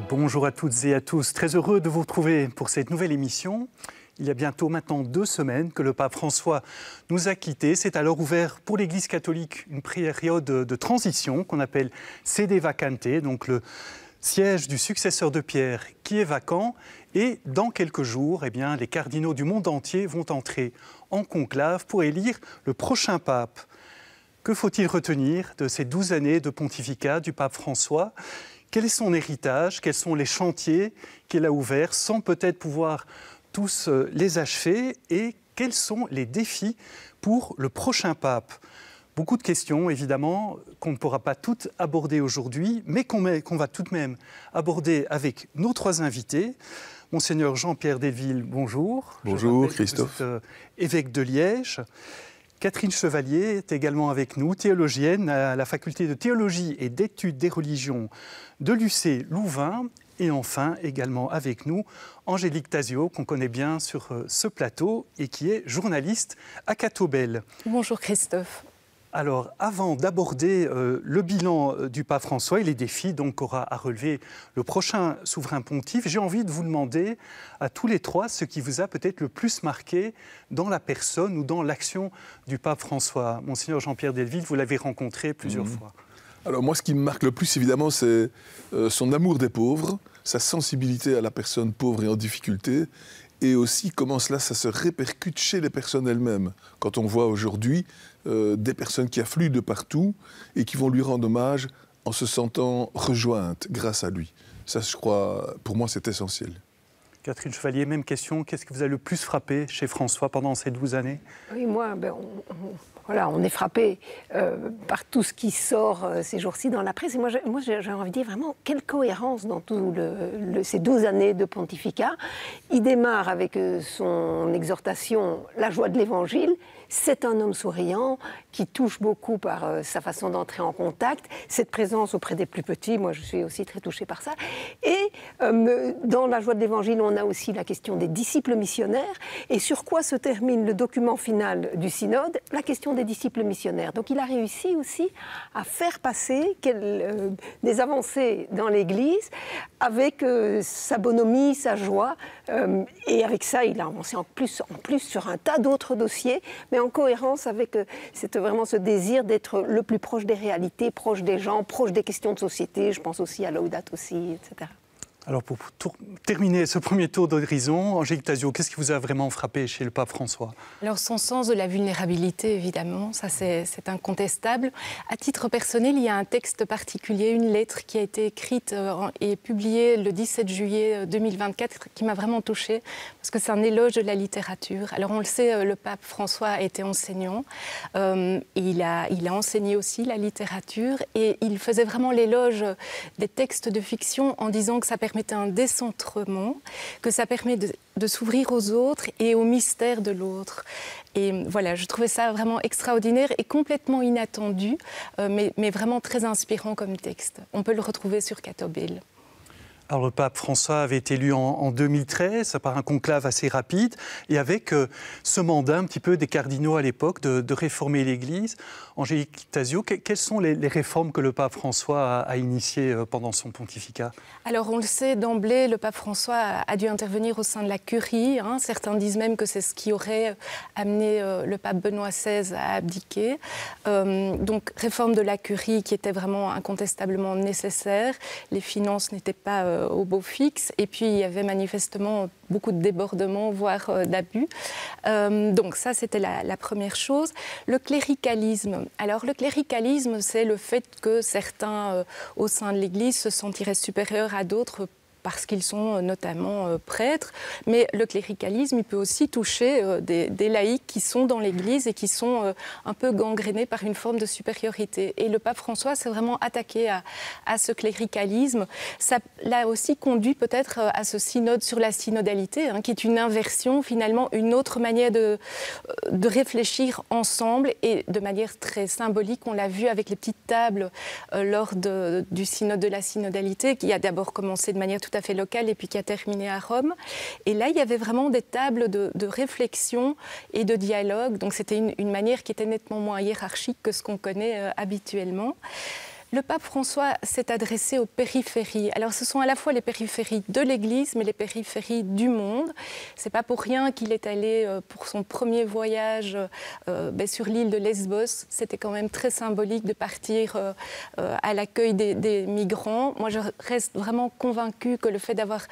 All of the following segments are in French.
Bonjour à toutes et à tous, très heureux de vous retrouver pour cette nouvelle émission. Il y a bientôt maintenant 2 semaines que le pape François nous a quittés. C'est alors ouvert pour l'Église catholique une période de transition qu'on appelle Sede Vacante, donc le siège du successeur de Pierre qui est vacant. Et dans quelques jours, les cardinaux du monde entier vont entrer en conclave pour élire le prochain pape. Que faut-il retenir de ces 12 années de pontificat du pape François ? Quel est son héritage? Quels sont les chantiers qu'il a ouverts sans peut-être pouvoir tous les achever? Et quels sont les défis pour le prochain pape? Beaucoup de questions, évidemment, qu'on ne pourra pas toutes aborder aujourd'hui, mais qu'on va tout de même aborder avec nos 3 invités. Monseigneur Jean-Pierre Delville, bonjour. Bonjour Christophe. Vous êtes évêque de Liège. Catherine Chevalier est également avec nous, théologienne à la faculté de théologie et d'études des religions de l'UC Louvain. Et enfin, également avec nous, Angélique Tasio, qu'on connaît bien sur ce plateau et qui est journaliste à Catobel. Bonjour Christophe. Alors, avant d'aborder le bilan du pape François et les défis qu'aura à relever le prochain souverain pontife, j'ai envie de vous demander à tous les 3 ce qui vous a peut-être le plus marqué dans la personne ou dans l'action du pape François. Monseigneur Jean-Pierre Delville, vous l'avez rencontré plusieurs fois. Alors moi, ce qui me marque le plus, évidemment, c'est son amour des pauvres, sa sensibilité à la personne pauvre et en difficulté, et aussi comment ça se répercute chez les personnes elles-mêmes. Quand on voit aujourd'hui des personnes qui affluent de partout et qui vont lui rendre hommage en se sentant rejointes grâce à lui. Ça, je crois, pour moi, c'est essentiel. Catherine Chevalier, même question. Qu'est-ce qui vous a le plus frappé chez François pendant ces 12 années? Oui, moi, on est frappé par tout ce qui sort ces jours-ci dans la presse. Et moi, j'ai envie de dire vraiment, quelle cohérence dans ces 12 années de pontificat. Il démarre avec son exhortation « La joie de l'Évangile ». C'est un homme souriant qui touche beaucoup par sa façon d'entrer en contact, cette présence auprès des plus petits. Moi, je suis aussi très touchée par ça. Et dans la joie de l'Évangile, on a aussi la question des disciples missionnaires. Et sur quoi se termine le document final du synode? La question des disciples missionnaires. Donc, il a réussi aussi à faire passer des avancées dans l'Église avec sa bonhomie, sa joie. Et avec ça, il a avancé en plus sur un tas d'autres dossiers, mais en cohérence avec vraiment ce désir d'être le plus proche des réalités, proche des gens, proche des questions de société. Je pense aussi à Laudato Si, etc. Alors pour terminer ce premier tour d'horizon, Angélique Tasio, qu'est-ce qui vous a vraiment frappé chez le pape François? Alors son sens de la vulnérabilité, évidemment, ça c'est incontestable. À titre personnel, il y a un texte particulier, une lettre qui a été écrite et publiée le 17 juillet 2024 qui m'a vraiment touchée, parce que c'est un éloge de la littérature. Alors on le sait, le pape François a été enseignant, et il a enseigné aussi la littérature, et il faisait vraiment l'éloge des textes de fiction en disant que ça permettait un décentrement, que ça permet de s'ouvrir aux autres et au mystère de l'autre. Et voilà, je trouvais ça vraiment extraordinaire et complètement inattendu, mais vraiment très inspirant comme texte. On peut le retrouver sur Catobel. Alors le pape François avait été élu en 2013 par un conclave assez rapide et avec ce mandat un petit peu des cardinaux à l'époque de réformer l'Église. Angélique Tasio, quelles sont les réformes que le pape François a initiées pendant son pontificat? Alors on le sait d'emblée, le pape François a dû intervenir au sein de la curie. Certains disent même que c'est ce qui aurait amené le pape Benoît XVI à abdiquer. Donc réforme de la curie qui était vraiment incontestablement nécessaire. Les finances n'étaient pas au beau fixe, et puis il y avait manifestement beaucoup de débordements, voire d'abus. Donc ça, c'était la première chose. Le cléricalisme. Alors le cléricalisme, c'est le fait que certains au sein de l'Église se sentiraient supérieurs à d'autres parce qu'ils sont notamment prêtres. Mais le cléricalisme, il peut aussi toucher des laïcs qui sont dans l'Église et qui sont un peu gangrénés par une forme de supériorité. Et le pape François s'est vraiment attaqué à ce cléricalisme. Ça l'a aussi conduit peut-être à ce synode sur la synodalité, qui est une inversion, finalement, une autre manière de réfléchir ensemble et de manière très symbolique. On l'a vu avec les petites tables lors du synode de la synodalité, qui a d'abord commencé de manière tout à fait locale et puis qui a terminé à Rome. Et là, il y avait vraiment des tables de réflexion et de dialogue. Donc c'était une manière qui était nettement moins hiérarchique que ce qu'on connaît habituellement. Le pape François s'est adressé aux périphéries. Alors ce sont à la fois les périphéries de l'Église, mais les périphéries du monde. C'est pas pour rien qu'il est allé pour son premier voyage sur l'île de Lesbos. C'était quand même très symbolique de partir à l'accueil des migrants. Moi, je reste vraiment convaincue que le fait d'avoir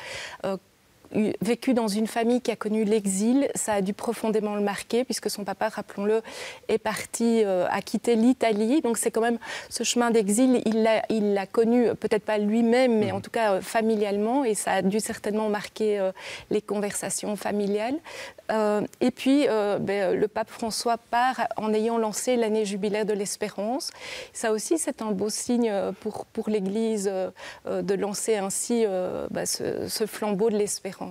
vécu dans une famille qui a connu l'exil, ça a dû profondément le marquer, puisque son papa, rappelons-le, est parti, a quitté l'Italie. Donc c'est quand même ce chemin d'exil, il l'a connu, peut-être pas lui-même, mais en tout cas familialement, et ça a dû certainement marquer les conversations familiales. Et puis, le pape François part en ayant lancé l'année jubilaire de l'Espérance. Ça aussi, c'est un beau signe pour l'Église de lancer ainsi ce flambeau de l'espérance.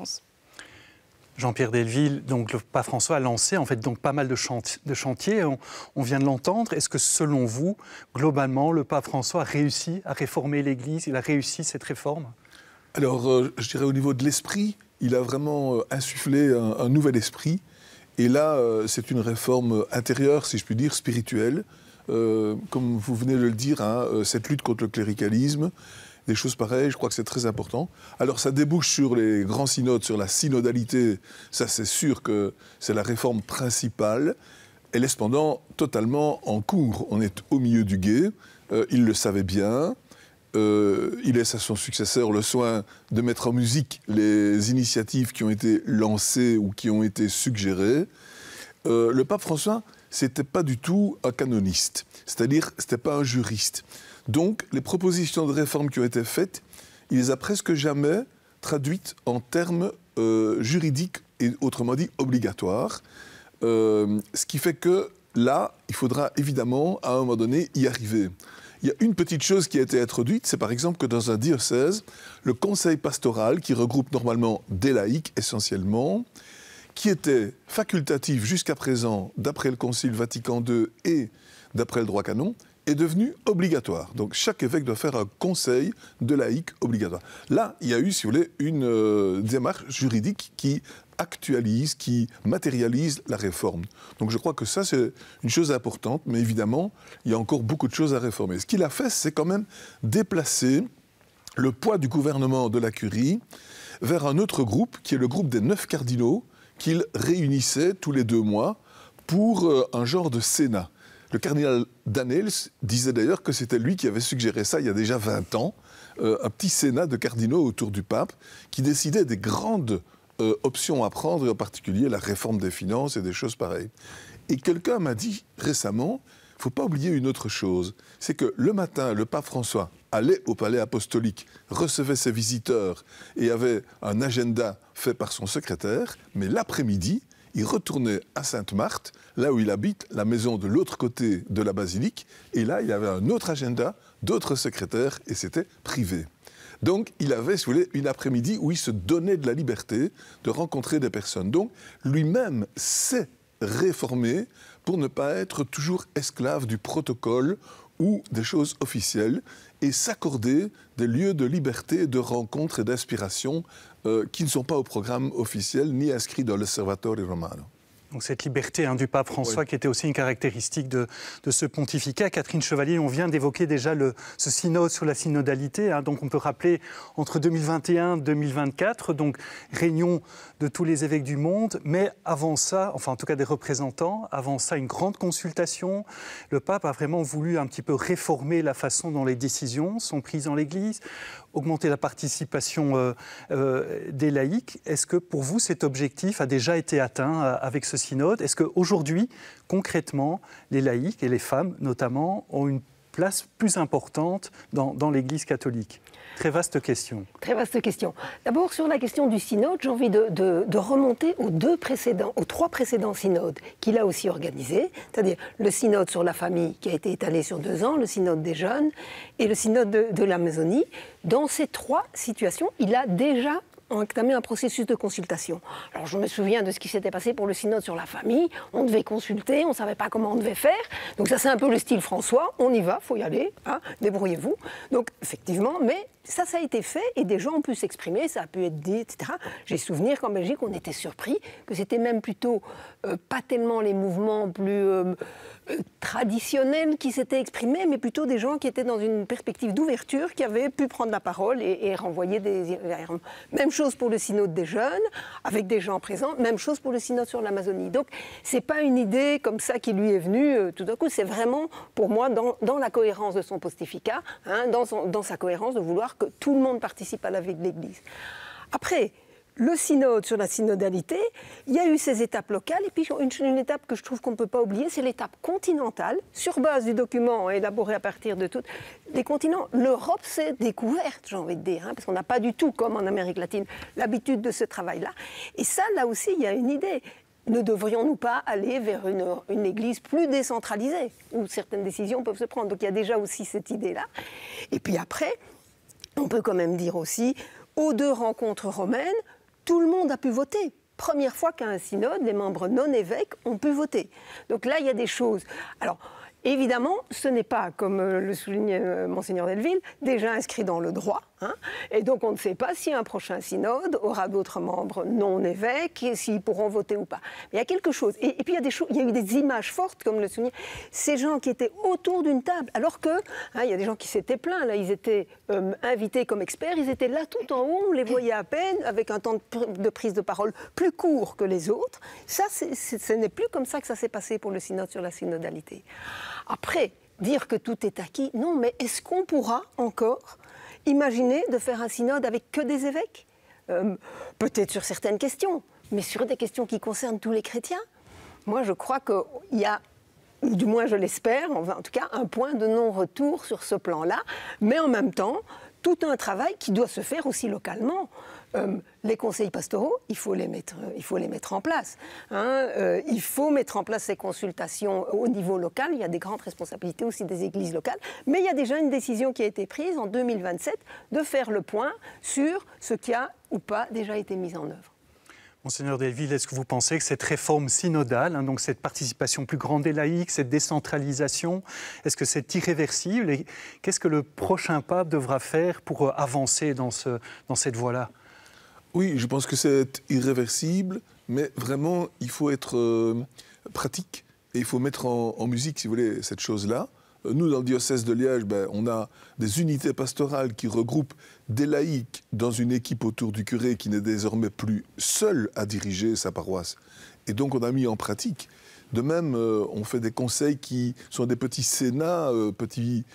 Jean-Pierre Delville, donc le pape François a lancé en fait donc pas mal de chantiers. On vient de l'entendre. Est-ce que selon vous, globalement, le pape François a réussi à réformer l'Église? Il a réussi cette réforme? Alors, je dirais au niveau de l'esprit, il a vraiment insufflé un nouvel esprit. Et là, c'est une réforme intérieure, si je puis dire, spirituelle. Comme vous venez de le dire, cette lutte contre le cléricalisme, des choses pareilles, je crois que c'est très important. Alors ça débouche sur les grands synodes, sur la synodalité, ça c'est sûr que c'est la réforme principale. Elle est cependant totalement en cours. On est au milieu du gué, il le savait bien. Il laisse à son successeur le soin de mettre en musique les initiatives qui ont été lancées ou qui ont été suggérées. Le pape François, c'était pas du tout un canoniste, c'est-à-dire c'était pas un juriste. Donc, les propositions de réforme qui ont été faites, il les a presque jamais traduites en termes juridiques et autrement dit obligatoires. Ce qui fait que là, il faudra évidemment, à un moment donné, y arriver. Il y a une petite chose qui a été introduite, c'est par exemple que dans un diocèse, le conseil pastoral, qui regroupe normalement des laïcs essentiellement, qui était facultatif jusqu'à présent, d'après le Concile Vatican II et d'après le droit canon, est devenu obligatoire. Donc chaque évêque doit faire un conseil de laïcs obligatoire. Là, il y a eu, si vous voulez, une démarche juridique qui actualise, qui matérialise la réforme. Donc je crois que ça, c'est une chose importante, mais évidemment, il y a encore beaucoup de choses à réformer. Ce qu'il a fait, c'est quand même déplacer le poids du gouvernement de la Curie vers un autre groupe, qui est le groupe des 9 cardinaux, qu'il réunissait tous les 2 mois pour un genre de sénat. Le cardinal Danels disait d'ailleurs que c'était lui qui avait suggéré ça il y a déjà 20 ans, un petit sénat de cardinaux autour du pape qui décidait des grandes options à prendre, et en particulier la réforme des finances et des choses pareilles. Et quelqu'un m'a dit récemment, il ne faut pas oublier une autre chose, c'est que le matin, le pape François allait au palais apostolique, recevait ses visiteurs et avait un agenda fait par son secrétaire, mais l'après-midi, il retournait à Sainte-Marthe, là où il habite, la maison de l'autre côté de la basilique, et là, il avait un autre agenda, d'autres secrétaires, et c'était privé. Donc, il avait, si vous voulez, une après-midi où il se donnait de la liberté de rencontrer des personnes. Donc, lui-même s'est réformé pour ne pas être toujours esclave du protocole ou des choses officielles, et s'accorder des lieux de liberté, de rencontre et d'inspiration qui ne sont pas au programme officiel ni inscrits dans l'Osservatore Romano. Donc cette liberté du pape François, oui, qui était aussi une caractéristique de ce pontificat. Catherine Chevalier, on vient d'évoquer déjà ce synode sur la synodalité. Donc on peut rappeler entre 2021 et 2024, donc réunion de tous les évêques du monde, mais avant ça, enfin en tout cas des représentants, avant ça une grande consultation. Le pape a vraiment voulu un petit peu réformer la façon dont les décisions sont prises dans l'Église, augmenter la participation des laïcs. Est-ce que pour vous cet objectif a déjà été atteint avec ce synode? Est-ce qu'aujourd'hui, concrètement, les laïcs et les femmes notamment ont une place plus importante dans l'Église catholique? Très vaste question. Très vaste question. D'abord, sur la question du synode, j'ai envie de remonter aux 3 précédents synodes qu'il a aussi organisés, c'est-à-dire le synode sur la famille qui a été étalé sur 2 ans, le synode des jeunes et le synode de l'Amazonie. Dans ces 3 situations, il a déjà entamé un processus de consultation. Alors je me souviens de ce qui s'était passé pour le synode sur la famille. On devait consulter, on ne savait pas comment on devait faire. Donc ça c'est un peu le style François, on y va, il faut y aller, débrouillez-vous. Donc effectivement, mais ça a été fait et des gens ont pu s'exprimer, ça a pu être dit, etc. J'ai souvenir qu'en Belgique, on était surpris, que c'était même plutôt pas tellement les mouvements plus traditionnels qui s'étaient exprimés, mais plutôt des gens qui étaient dans une perspective d'ouverture, qui avaient pu prendre la parole et renvoyer des... Même chose pour le synode des jeunes, avec des gens présents, même chose pour le synode sur l'Amazonie. Donc, ce n'est pas une idée comme ça qui lui est venue tout d'un coup, c'est vraiment, pour moi, dans la cohérence de son pontificat, hein, dans sa cohérence de vouloir que tout le monde participe à la vie de l'Église. Après, le synode sur la synodalité, il y a eu ces étapes locales, et puis une étape que je trouve qu'on ne peut pas oublier, c'est l'étape continentale, sur base du document élaboré à partir de tous les continents. L'Europe s'est découverte, j'ai envie de dire, hein, parce qu'on n'a pas du tout, comme en Amérique latine, l'habitude de ce travail-là. Et ça, là aussi, il y a une idée. Ne devrions-nous pas aller vers une Église plus décentralisée, où certaines décisions peuvent se prendre? Donc il y a déjà aussi cette idée-là. Et puis après, on peut quand même dire aussi, aux 2 rencontres romaines, tout le monde a pu voter. Première fois qu'à un synode, les membres non-évêques ont pu voter. Donc là, il y a des choses. Alors, évidemment, ce n'est pas, comme le soulignait Monseigneur Delville, déjà inscrit dans le droit. Hein, et donc, on ne sait pas si un prochain synode aura d'autres membres non-évêques et s'ils pourront voter ou pas. Mais il y a quelque chose. Et puis, il y a eu des images fortes, comme le soulignait, ces gens qui étaient autour d'une table, alors que, il y a des gens qui s'étaient plaints, là, ils étaient invités comme experts, ils étaient là tout en haut, on les voyait à peine, avec un temps de prise de parole plus court que les autres. Ça, ce n'est plus comme ça que ça s'est passé pour le synode sur la synodalité. Après, dire que tout est acquis, non, mais est-ce qu'on pourra encore imaginer de faire un synode avec que des évêques? Peut-être sur certaines questions, mais sur des questions qui concernent tous les chrétiens. Moi, je crois qu'il y a, ou du moins je l'espère, en tout cas, un point de non-retour sur ce plan-là, mais en même temps, tout un travail qui doit se faire aussi localement. Les conseils pastoraux, il faut les mettre en place. Hein. Il faut mettre en place ces consultations au niveau local. Il y a des grandes responsabilités aussi des églises locales. Mais il y a déjà une décision qui a été prise en 2027 de faire le point sur ce qui a ou pas déjà été mis en œuvre. Monseigneur Delville, est-ce que vous pensez que cette réforme synodale, donc cette participation plus grande des laïcs, cette décentralisation, est-ce que c'est irréversible? Et qu'est-ce que le prochain pape devra faire pour avancer dans cette voie-là? Oui, je pense que c'est irréversible, mais vraiment, il faut être pratique et il faut mettre en musique, si vous voulez, cette chose-là. Nous, dans le diocèse de Liège, on a des unités pastorales qui regroupent des laïcs dans une équipe autour du curé qui n'est désormais plus seul à diriger sa paroisse. Et donc, on a mis en pratique. De même, on fait des conseils qui sont des petits sénats, petits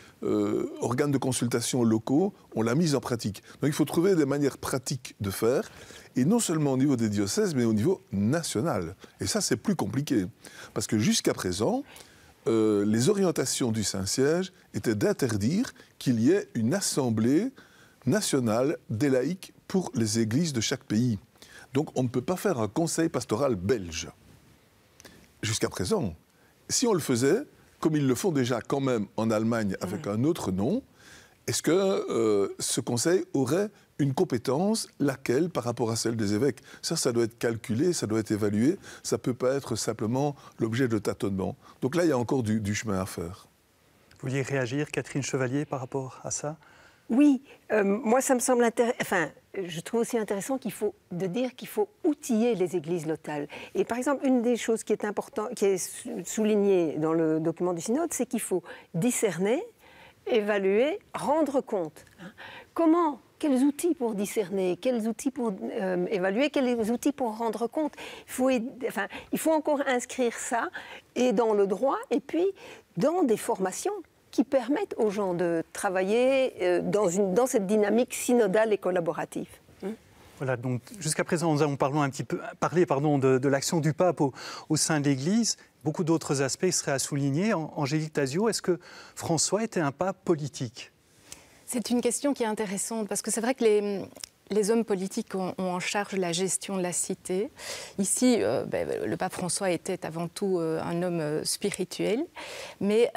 organes de consultation locaux. On l'a mise en pratique. Donc, il faut trouver des manières pratiques de faire. Et non seulement au niveau des diocèses, mais au niveau national. Et ça, c'est plus compliqué. Parce que jusqu'à présent, les orientations du Saint-Siège étaient d'interdire qu'il y ait une assemblée nationale des laïcs pour les églises de chaque pays. Donc on ne peut pas faire un conseil pastoral belge. Jusqu'à présent, si on le faisait, comme ils le font déjà quand même en Allemagne avec un autre nom, est-ce que ce conseil aurait une compétence, laquelle par rapport à celle des évêques? Ça doit être calculé, ça doit être évalué, ça ne peut pas être simplement l'objet de tâtonnement. Donc là, il y a encore du chemin à faire. Vous vouliez réagir, Catherine Chevalier, par rapport à ça? Oui, moi ça me semble intéressant, enfin, je trouve aussi intéressant de dire qu'il faut outiller les églises locales. Et par exemple, une des choses qui est importante, qui est soulignée dans le document du synode, c'est qu'il faut discerner, évaluer, rendre compte. Quels outils pour discerner, quels outils pour évaluer, quels outils pour rendre compte? Il faut encore inscrire ça et dans le droit et puis dans des formations qui permettent aux gens de travailler dans cette dynamique synodale et collaborative. Voilà, donc jusqu'à présent, nous avons parlé de l'action du pape au sein de l'Église. Beaucoup d'autres aspects seraient à souligner. Angélique Tazio, est-ce que François était un pape politique? C'est une question qui est intéressante parce que c'est vrai que les hommes politiques ont en charge la gestion de la cité. Ici, le pape François était avant tout un homme spirituel, mais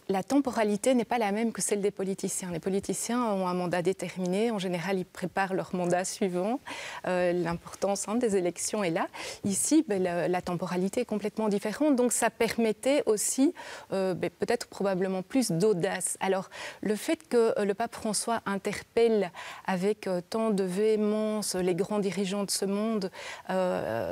la temporalité n'est pas la même que celle des politiciens. Les politiciens ont un mandat déterminé. En général, ils préparent leur mandat suivant. L'importance des élections est là. Ici, la temporalité est complètement différente. Donc, ça permettait aussi peut-être probablement plus d'audace. Alors, le fait que le pape François interpelle avec tant de véhémence les grands dirigeants de ce monde,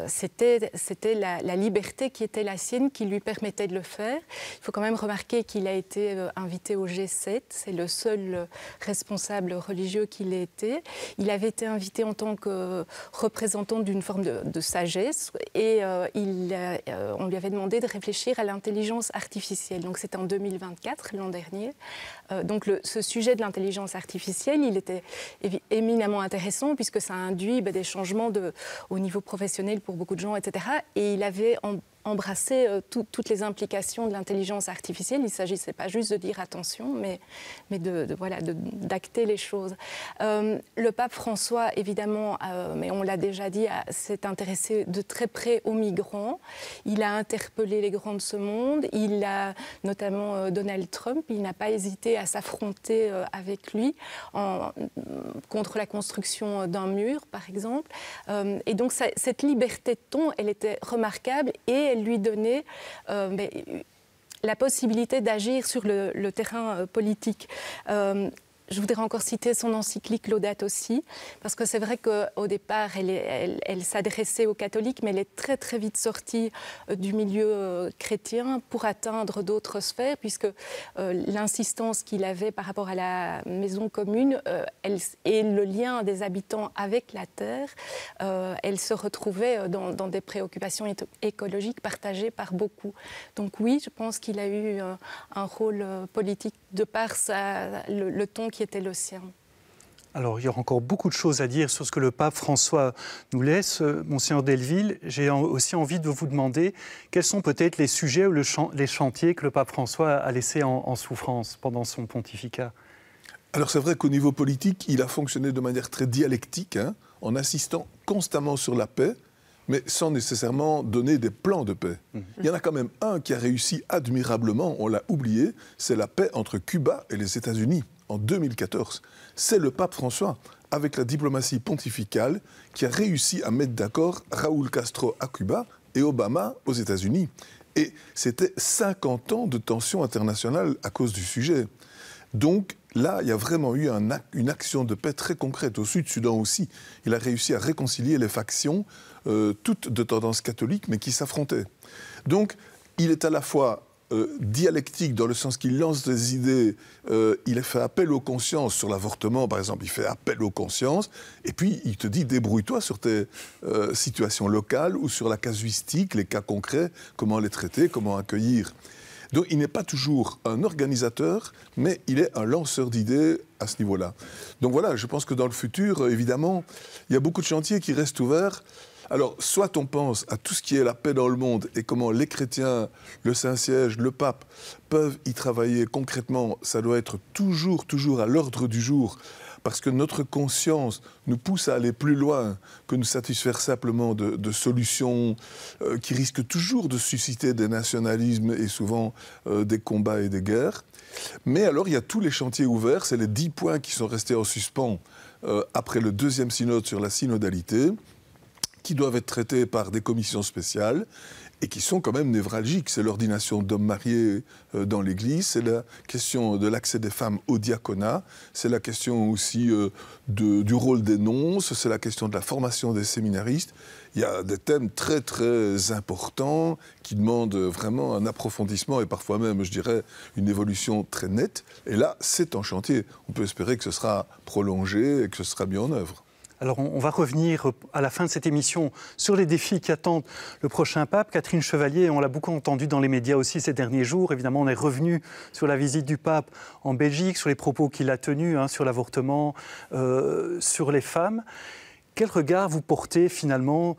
c'était la liberté qui était la sienne qui lui permettait de le faire. Il faut quand même remarquer qu'il a été invité au G7, c'est le seul responsable religieux qu'il ait été. Il avait été invité en tant que représentant d'une forme de sagesse et on lui avait demandé de réfléchir à l'intelligence artificielle. Donc c'était en 2024, l'an dernier. Donc ce sujet de l'intelligence artificielle, il était éminemment intéressant puisque ça induit des changements au niveau professionnel pour beaucoup de gens, etc. Et il avait embrasser toutes les implications de l'intelligence artificielle. Il ne s'agissait pas juste de dire attention, mais d'acter les choses. Le pape François, évidemment, mais on l'a déjà dit, s'est intéressé de très près aux migrants. Il a interpellé les grands de ce monde. Il a notamment Donald Trump. Il n'a pas hésité à s'affronter avec lui contre la construction d'un mur, par exemple. Et donc cette liberté de ton, elle était remarquable et elle lui donnait la possibilité d'agir sur le terrain politique. Je voudrais encore citer son encyclique Laudato Si, parce que c'est vrai qu'au départ, elle s'adressait aux catholiques, mais elle est très très vite sortie du milieu chrétien pour atteindre d'autres sphères, puisque l'insistance qu'il avait par rapport à la maison commune et le lien des habitants avec la terre, elle se retrouvait dans des préoccupations écologiques partagées par beaucoup. Donc oui, je pense qu'il a eu un rôle politique de par le ton qui était le sien. Alors, il y aura encore beaucoup de choses à dire sur ce que le pape François nous laisse. Monseigneur Delville, j'ai aussi envie de vous demander quels sont peut-être les sujets ou les chantiers que le pape François a laissés en souffrance pendant son pontificat. Alors c'est vrai qu'au niveau politique, il a fonctionné de manière très dialectique, en insistant constamment sur la paix, mais sans nécessairement donner des plans de paix. Il y en a quand même un qui a réussi admirablement, on l'a oublié, c'est la paix entre Cuba et les États-Unis en 2014. C'est le pape François, avec la diplomatie pontificale, qui a réussi à mettre d'accord Raúl Castro à Cuba et Obama aux États-Unis. Et c'était 50 ans de tension internationale à cause du sujet. Donc là, il y a vraiment eu une action de paix très concrète. Au Sud-Soudan aussi, il a réussi à réconcilier les factions, toutes de tendance catholique, mais qui s'affrontaient. Donc, il est à la fois dialectique dans le sens qu'il lance des idées, il fait appel aux consciences sur l'avortement, par exemple, il fait appel aux consciences, et puis il te dit débrouille-toi sur tes situations locales ou sur la casuistique, les cas concrets, comment les traiter, comment accueillir. Donc il n'est pas toujours un organisateur, mais il est un lanceur d'idées à ce niveau-là. Donc voilà, je pense que dans le futur, évidemment, il y a beaucoup de chantiers qui restent ouverts. Alors, soit on pense à tout ce qui est la paix dans le monde et comment les chrétiens, le Saint-Siège, le pape peuvent y travailler concrètement. Ça doit être toujours à l'ordre du jour parce que notre conscience nous pousse à aller plus loin que nous satisfaire simplement de solutions qui risquent toujours de susciter des nationalismes et souvent des combats et des guerres. Mais alors, il y a tous les chantiers ouverts, c'est les 10 points qui sont restés en suspens après le 2e synode sur la synodalité, qui doivent être traités par des commissions spéciales et qui sont quand même névralgiques. C'est l'ordination d'hommes mariés dans l'Église, c'est la question de l'accès des femmes au diaconat, c'est la question aussi du rôle des nonces, c'est la question de la formation des séminaristes. Il y a des thèmes très très importants qui demandent vraiment un approfondissement et parfois même, je dirais, une évolution très nette. Et là, c'est en chantier. On peut espérer que ce sera prolongé et que ce sera mis en œuvre. Alors, on va revenir à la fin de cette émission sur les défis qui attendent le prochain pape. Catherine Chevalier, on l'a beaucoup entendu dans les médias aussi ces derniers jours. Évidemment, on est revenu sur la visite du pape en Belgique, sur les propos qu'il a tenus, sur l'avortement, sur les femmes. Quel regard vous portez finalement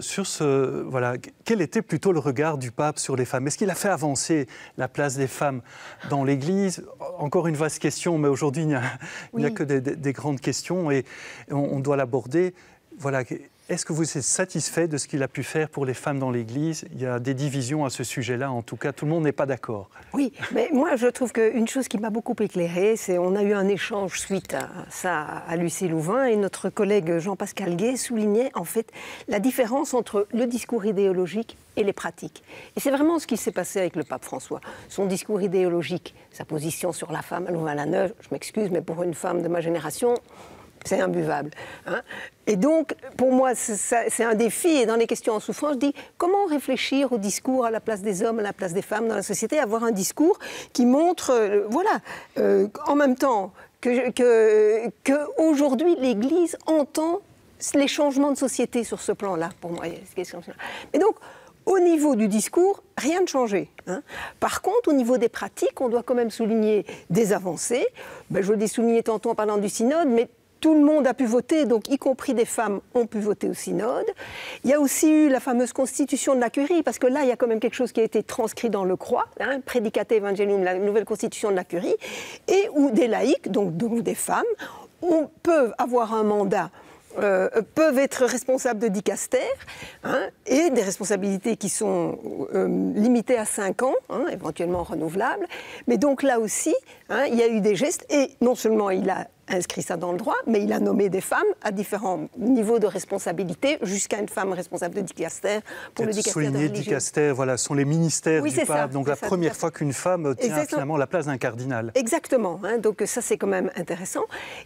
sur ce... Voilà, quel était plutôt le regard du pape sur les femmes? Est-ce qu'il a fait avancer la place des femmes dans l'Église? Encore une vaste question, mais aujourd'hui, il n'y a que des grandes questions et on doit l'aborder. Voilà. Est-ce que vous êtes satisfait de ce qu'il a pu faire pour les femmes dans l'Église? Il y a des divisions à ce sujet-là, en tout cas, tout le monde n'est pas d'accord. Oui, mais moi je trouve qu'une chose qui m'a beaucoup éclairée, c'est qu'on a eu un échange suite à ça à Lucie Louvain et notre collègue Jean-Pascal Gay soulignait en fait la différence entre le discours idéologique et les pratiques. Et c'est vraiment ce qui s'est passé avec le pape François. Son discours idéologique, sa position sur la femme à Louvain-la-Neuve, je m'excuse, mais pour une femme de ma génération, c'est imbuvable. Hein. Et donc, pour moi, c'est un défi. Et dans les questions en souffrance, je dis comment réfléchir au discours à la place des hommes, à la place des femmes dans la société, avoir un discours qui montre, en même temps que aujourd'hui l'Église entend les changements de société sur ce plan-là. Pour moi, il y a cette question. Et donc, au niveau du discours, rien ne changé. Hein. Par contre, au niveau des pratiques, on doit quand même souligner des avancées. Je l'ai souligné tantôt en parlant du synode, mais tout le monde a pu voter, donc y compris des femmes ont pu voter au synode. Il y a aussi eu la fameuse constitution de la curie, parce que là, il y a quand même quelque chose qui a été transcrit dans le Croix, hein, Predicate Evangelium, la nouvelle constitution de la curie, et où des laïcs, donc des femmes, peuvent avoir un mandat, peuvent être responsables de dicaster, hein, et des responsabilités qui sont limitées à 5 ans, hein, éventuellement renouvelables. Mais donc là aussi, hein, il y a eu des gestes, et non seulement il a inscrit ça dans le droit, mais il a nommé des femmes à différents niveaux de responsabilité, jusqu'à une femme responsable de dicaster pour le dicaster de religieux. Dicaster, voilà, sont les ministères du pape, ça, donc la première fois qu'une femme tient finalement la place d'un cardinal. Exactement, hein, donc ça c'est quand même intéressant.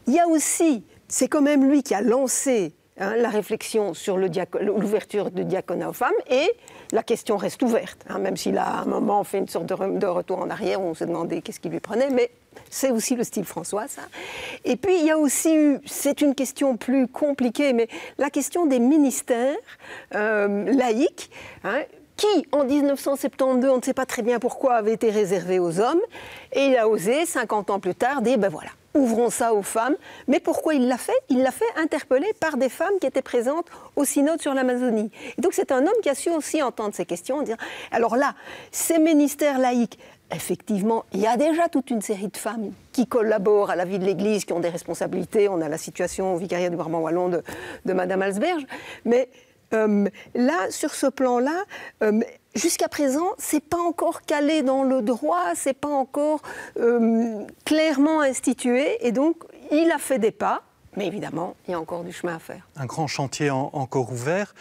Il y a aussi, c'est quand même lui qui a lancé la réflexion sur l'ouverture du diaconat aux femmes, et la question reste ouverte, hein, même s'il a à un moment fait une sorte de retour en arrière où on se demandait qu'est-ce qu'il lui prenait, mais c'est aussi le style François, ça. Et puis il y a aussi eu, c'est une question plus compliquée, mais la question des ministères laïques, hein, qui, en 1972, on ne sait pas très bien pourquoi, avait été réservé aux hommes, et il a osé, 50 ans plus tard, dire, voilà, ouvrons ça aux femmes. Mais pourquoi il l'a fait? Il l'a fait interpeller par des femmes qui étaient présentes au synode sur l'Amazonie. Et donc c'est un homme qui a su aussi entendre ces questions, dire, alors là, ces ministères laïques, effectivement, il y a déjà toute une série de femmes qui collaborent à la vie de l'Église, qui ont des responsabilités. On a la situation au vicariat du Brabant Wallon de Madame Alsberge, mais là, sur ce plan-là, jusqu'à présent, c'est pas encore calé dans le droit, c'est pas encore clairement institué, et donc il a fait des pas, mais évidemment, il y a encore du chemin à faire. Un grand chantier encore ouvert.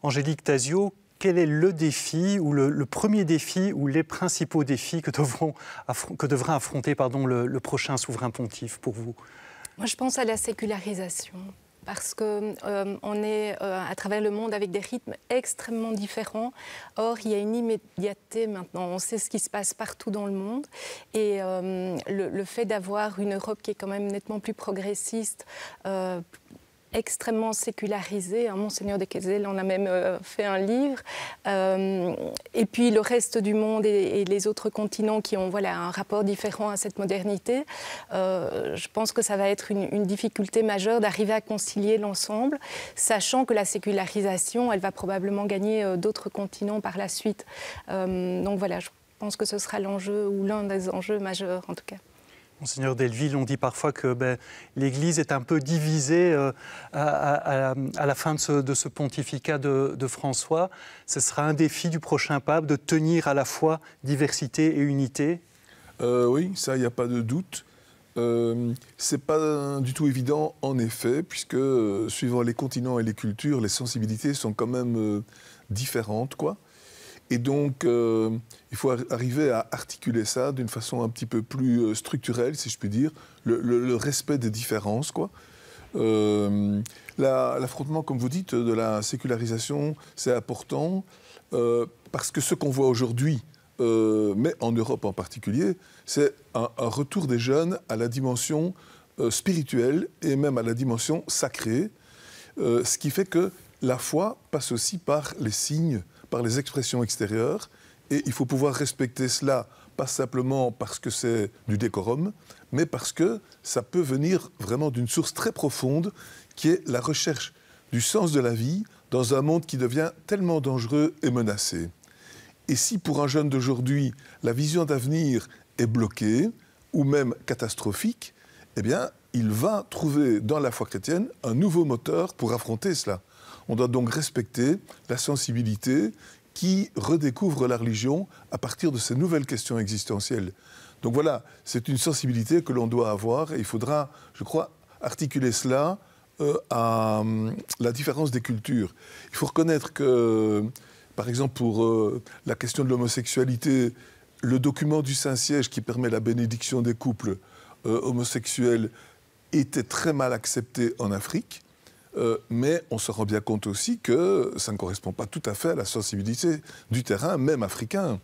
Angélique Tazio, quel est le défi, ou le premier défi, ou les principaux défis que devra affronter le prochain souverain pontife pour vous? Moi, je pense à la sécularisation. Parce qu'on est à travers le monde avec des rythmes extrêmement différents. Or, il y a une immédiateté maintenant. On sait ce qui se passe partout dans le monde. Et le fait d'avoir une Europe qui est quand même nettement plus progressiste, extrêmement sécularisée. Hein, Monseigneur de Quezel en a même fait un livre. Et puis le reste du monde et les autres continents qui ont un rapport différent à cette modernité. Je pense que ça va être une difficulté majeure d'arriver à concilier l'ensemble, sachant que la sécularisation, elle va probablement gagner d'autres continents par la suite. Donc voilà, je pense que ce sera l'enjeu, ou l'un des enjeux majeurs en tout cas. Monseigneur Delville, on dit parfois que l'Église est un peu divisée à la fin de ce pontificat de François. Ce sera un défi du prochain pape de tenir à la fois diversité et unité? Oui, ça, il n'y a pas de doute. C'est pas du tout évident, en effet, puisque suivant les continents et les cultures, les sensibilités sont quand même différentes, quoi. Et donc, il faut arriver à articuler ça d'une façon un petit peu plus structurelle, si je puis dire, le respect des différences, quoi. L'affrontement, comme vous dites, de la sécularisation, c'est important, parce que ce qu'on voit aujourd'hui, mais en Europe en particulier, c'est un retour des jeunes à la dimension spirituelle et même à la dimension sacrée, ce qui fait que la foi passe aussi par les signes, par les expressions extérieures, et il faut pouvoir respecter cela, pas simplement parce que c'est du décorum, mais parce que ça peut venir vraiment d'une source très profonde, qui est la recherche du sens de la vie dans un monde qui devient tellement dangereux et menacé. Et si pour un jeune d'aujourd'hui, la vision d'avenir est bloquée, ou même catastrophique, eh bien, il va trouver dans la foi chrétienne un nouveau moteur pour affronter cela. On doit donc respecter la sensibilité qui redécouvre la religion à partir de ces nouvelles questions existentielles. Donc voilà, c'est une sensibilité que l'on doit avoir, et il faudra, je crois, articuler cela à la différence des cultures. Il faut reconnaître que, par exemple, pour la question de l'homosexualité, le document du Saint-Siège qui permet la bénédiction des couples homosexuels, était très mal accepté en Afrique, mais on se rend bien compte aussi que ça ne correspond pas tout à fait à la sensibilité du terrain, même africain.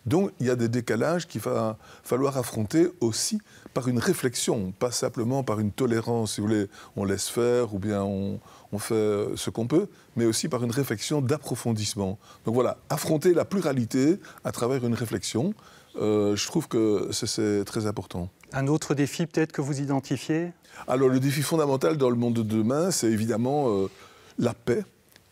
Donc il y a des décalages qu'il va falloir affronter aussi par une réflexion, pas simplement par une tolérance, si vous voulez, on laisse faire ou bien on fait ce qu'on peut, mais aussi par une réflexion d'approfondissement. Donc voilà, affronter la pluralité à travers une réflexion, je trouve que c'est très important. Un autre défi peut-être que vous identifiez ? Alors le défi fondamental dans le monde de demain, c'est évidemment la paix,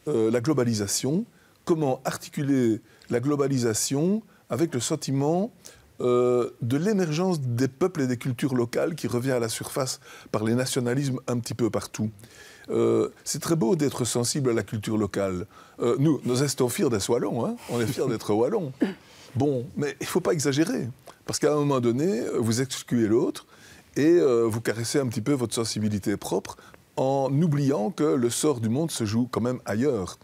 la globalisation. Comment articuler la globalisation avec le sentiment de l'émergence des peuples et des cultures locales qui revient à la surface par les nationalismes un petit peu partout. C'est très beau d'être sensible à la culture locale. Nous restons fiers d'être wallons, hein, on est fiers d'être wallons. Bon, mais il ne faut pas exagérer, parce qu'à un moment donné, vous excluez l'autre et vous caressez un petit peu votre sensibilité propre en oubliant que le sort du monde se joue quand même ailleurs.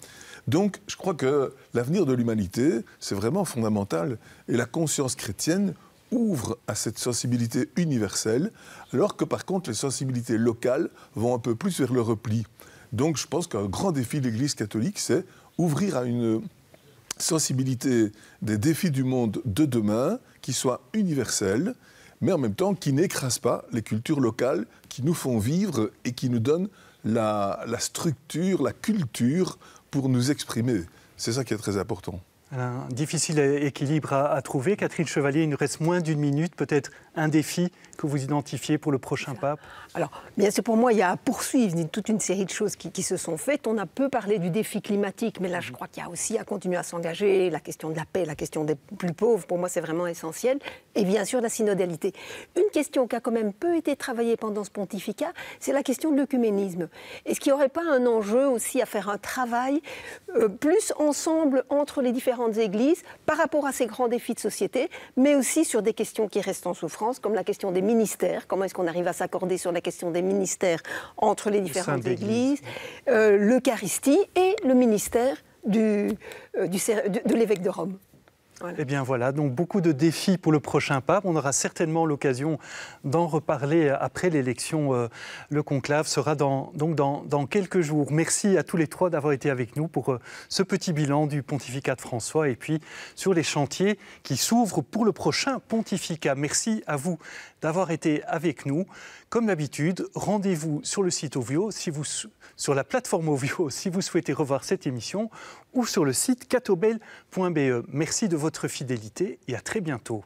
Donc, je crois que l'avenir de l'humanité, c'est vraiment fondamental. Et la conscience chrétienne ouvre à cette sensibilité universelle, alors que par contre, les sensibilités locales vont un peu plus vers le repli. Donc, je pense qu'un grand défi de l'Église catholique, c'est ouvrir à une sensibilité des défis du monde de demain qui soit universelle, mais en même temps qui n'écrase pas les cultures locales qui nous font vivre et qui nous donnent la structure, la culture pour nous exprimer. C'est ça qui est très important. Un difficile équilibre à trouver. Catherine Chevalier, il nous reste moins d'une minute. Peut-être un défi que vous identifiez pour le prochain pape ? Alors, bien sûr, pour moi, il y a à poursuivre toute une série de choses qui se sont faites. On a peu parlé du défi climatique, mais là, je crois qu'il y a aussi à continuer à s'engager. La question de la paix, la question des plus pauvres, pour moi, c'est vraiment essentiel. Et bien sûr, la synodalité. Une question qui a quand même peu été travaillée pendant ce pontificat, c'est la question de l'œcuménisme. Est-ce qu'il n'y aurait pas un enjeu aussi à faire un travail plus ensemble entre les différentes églises par rapport à ces grands défis de société, mais aussi sur des questions qui restent en souffrance, comme la question des ministères. Comment est-ce qu'on arrive à s'accorder sur la question des ministères entre les différentes églises, l'Eucharistie et le ministère de l'évêque de Rome. Voilà. Eh bien voilà, donc beaucoup de défis pour le prochain pape. On aura certainement l'occasion d'en reparler après l'élection. Le conclave sera dans quelques jours. Merci à tous les trois d'avoir été avec nous pour ce petit bilan du pontificat de François et puis sur les chantiers qui s'ouvrent pour le prochain pontificat. Merci à vous d'avoir été avec nous. Comme d'habitude, rendez-vous sur le site Ovio, sur la plateforme Ovio si vous souhaitez revoir cette émission ou sur le site catobel.be. Merci de votre fidélité et à très bientôt.